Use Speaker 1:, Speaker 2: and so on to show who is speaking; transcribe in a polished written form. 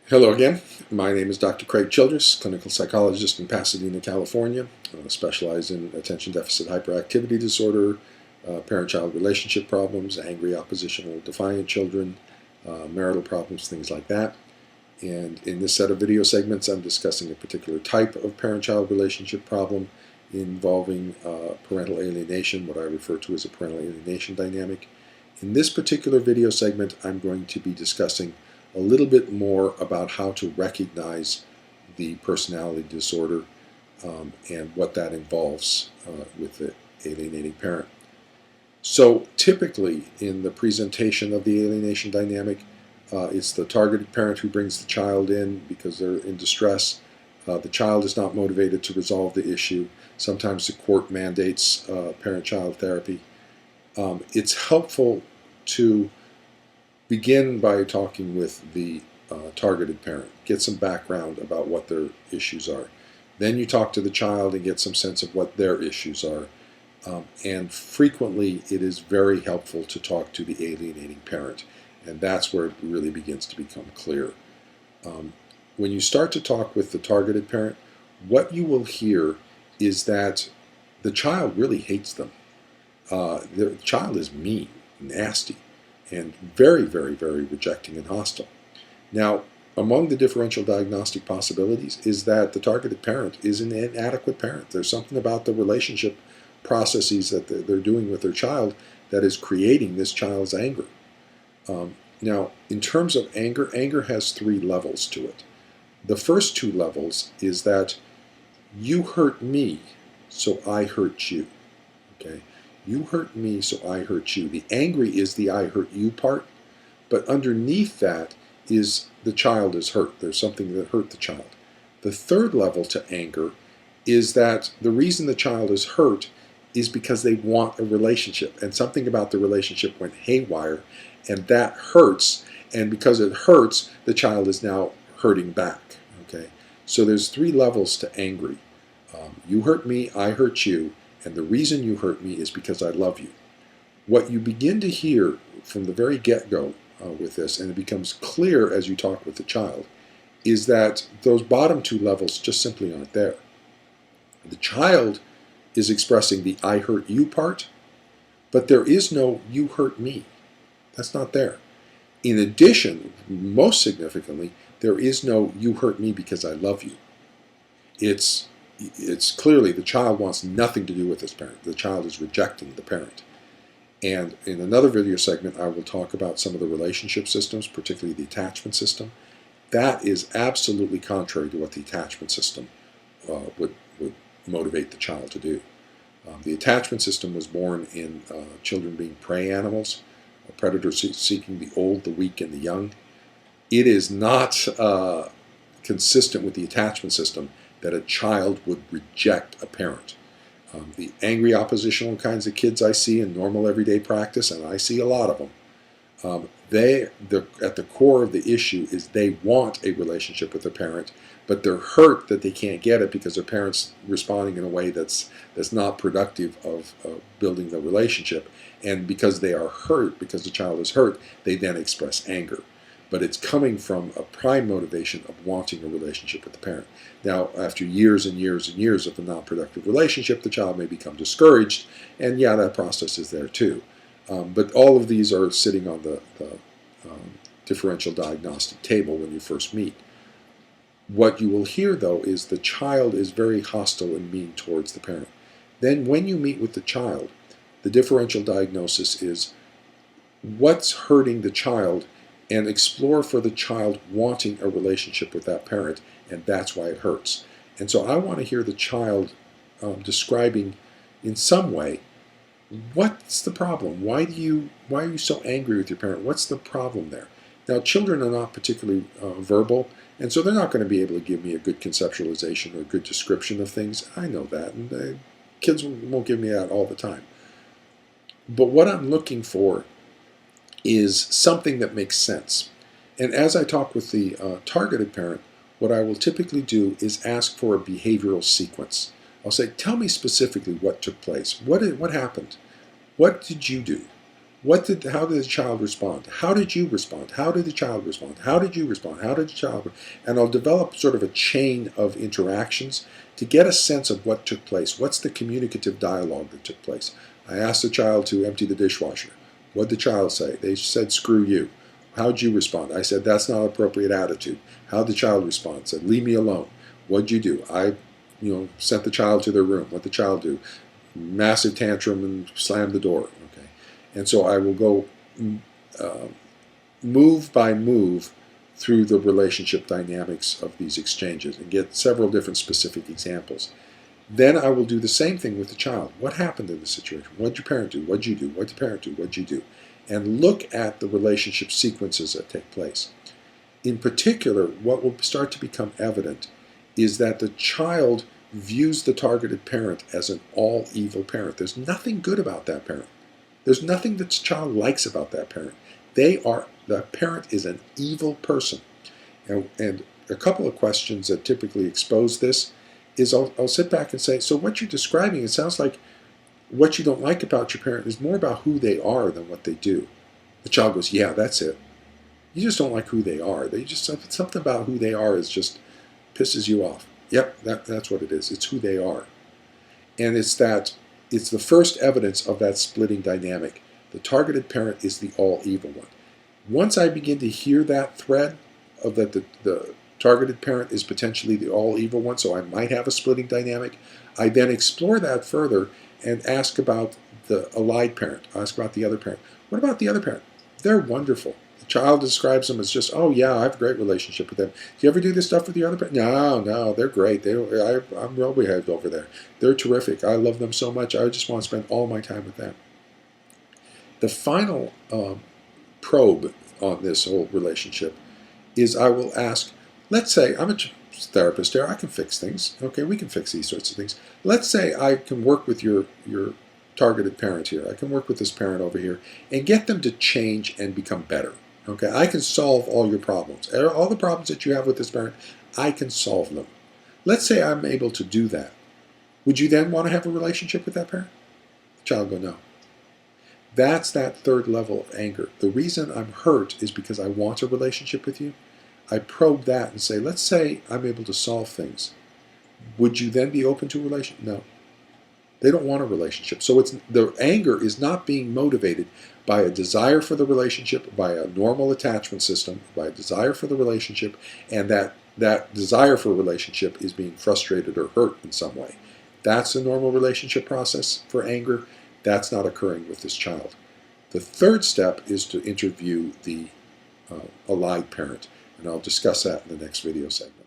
Speaker 1: Hello again. My name is Dr. Craig Childress, clinical psychologist in Pasadena, California. I specialize in attention deficit hyperactivity disorder, parent-child relationship problems, angry, oppositional, defiant children, marital problems, things like that. And in this set of video segments, I'm discussing a particular type of parent-child relationship problem involving parental alienation, what I refer to as a parental alienation dynamic. In this particular video segment, I'm going to be discussing a little bit more about how to recognize the personality disorder and what that involves with the alienating parent. So typically in the presentation of the alienation dynamic, it's the targeted parent who brings the child in because they're in distress. The child is not motivated to resolve the issue. Sometimes the court mandates parent-child therapy. It's helpful to begin by talking with the targeted parent. Get some background about what their issues are. Then you talk to the child and get some sense of what their issues are. And frequently it is very helpful to talk to the alienating parent. And that's where it really begins to become clear. When you start to talk with the targeted parent, what you will hear is that the child really hates them. The child is mean, nasty, and very, very, very rejecting and hostile. Now, among the differential diagnostic possibilities is that the targeted parent is an inadequate parent. There's something about the relationship processes that they're doing with their child that is creating this child's anger. Now, in terms of anger, anger has three levels to it. The first two levels is that you hurt me, so I hurt you. Okay? You hurt me, so I hurt you. The angry is the I hurt you part, but underneath that is the child is hurt. There's something that hurt the child. The third level to anger is that the reason the child is hurt is because they want a relationship, and something about the relationship went haywire, and that hurts, and because it hurts, the child is now hurting back. Okay? So there's three levels to angry. You hurt me, I hurt you, and the reason you hurt me is because I love you. What you begin to hear from the very get-go with this, and it becomes clear as you talk with the child, is that those bottom two levels just simply aren't there. The child is expressing the I hurt you part, but there is no you hurt me. That's not there. In addition, most significantly, there is no you hurt me because I love you. It's clearly the child wants nothing to do with this parent. The child is rejecting the parent. And in another video segment, I will talk about some of the relationship systems, particularly the attachment system. That is absolutely contrary to what the attachment system would motivate the child to do. The attachment system was born in children being prey animals, a predator seeking the old, the weak, and the young. It is not consistent with the attachment system that a child would reject a parent. The angry oppositional kinds of kids I see in normal everyday practice, and I see a lot of them, at the core of the issue is they want a relationship with a parent, but they're hurt that they can't get it because their parent's responding in a way that's not productive of building the relationship. And because they are hurt, because the child is hurt, they then express anger. But it's coming from a prime motivation of wanting a relationship with the parent. Now, after years and years and years of a non-productive relationship, the child may become discouraged, and yeah, that process is there too. But all of these are sitting on the differential diagnostic table when you first meet. What you will hear, though, is the child is very hostile and mean towards the parent. Then when you meet with the child, the differential diagnosis is what's hurting the child, and explore for the child wanting a relationship with that parent, and that's why it hurts. And so I want to hear the child describing in some way, what's the problem? Why are you so angry with your parent? What's the problem there? Now, children are not particularly verbal, and so they're not going to be able to give me a good conceptualization or a good description of things. I know that, and kids won't give me that all the time. But what I'm looking for is something that makes sense. And as I talk with the targeted parent, what I will typically do is ask for a behavioral sequence. I'll say, tell me specifically what took place. What happened? What did you do? How did the child respond? How did you respond? How did the child respond? How did you respond? How did the child? And I'll develop sort of a chain of interactions to get a sense of what took place. What's the communicative dialogue that took place? I asked the child to empty the dishwasher. What did the child say? They said, "Screw you." How'd you respond? I said, "That's not an appropriate attitude." How'd the child respond? Said, "Leave me alone." What'd you do? I, sent the child to their room. What'd the child do? Massive tantrum and slammed the door. Okay, and so I will go move by move through the relationship dynamics of these exchanges and get several different specific examples. Then I will do the same thing with the child. What happened in the situation? What did your parent do? What did you do? What did the parent do? What did you do? And look at the relationship sequences that take place. In particular, what will start to become evident is that the child views the targeted parent as an all-evil parent. There's nothing good about that parent. There's nothing that the child likes about that parent. The parent is an evil person. And a couple of questions that typically expose this is I'll sit back and say, so what you're describing, it sounds like what you don't like about your parent is more about who they are than what they do. The child goes, yeah, that's it. You just don't like who they are. Something about who they are is just pisses you off. Yep, that's what it is. It's who they are. And it's the first evidence of that splitting dynamic. The targeted parent is the all-evil one. Once I begin to hear that thread of that the targeted parent is potentially the all-evil one, so I might have a splitting dynamic, I then explore that further and ask about the allied parent. Ask about the other parent. What about the other parent? They're wonderful. The child describes them as just, oh yeah, I have a great relationship with them. Do you ever do this stuff with the other parent? No, they're great. I'm well behaved over there. They're terrific. I love them so much. I just want to spend all my time with them. The final probe on this whole relationship is I will ask, let's say, I'm a therapist here, I can fix things. Okay, we can fix these sorts of things. Let's say I can work with your targeted parent here. I can work with this parent over here and get them to change and become better. Okay, I can solve all your problems. All the problems that you have with this parent, I can solve them. Let's say I'm able to do that. Would you then want to have a relationship with that parent? The child will go, no. That's that third level of anger. The reason I'm hurt is because I want a relationship with you. I probe that and say, let's say I'm able to solve things. Would you then be open to a relationship? No. They don't want a relationship. So the anger is not being motivated by a desire for the relationship, by a normal attachment system, by a desire for the relationship, and that desire for a relationship is being frustrated or hurt in some way. That's a normal relationship process for anger. That's not occurring with this child. The third step is to interview the allied parent, and I'll discuss that in the next video segment.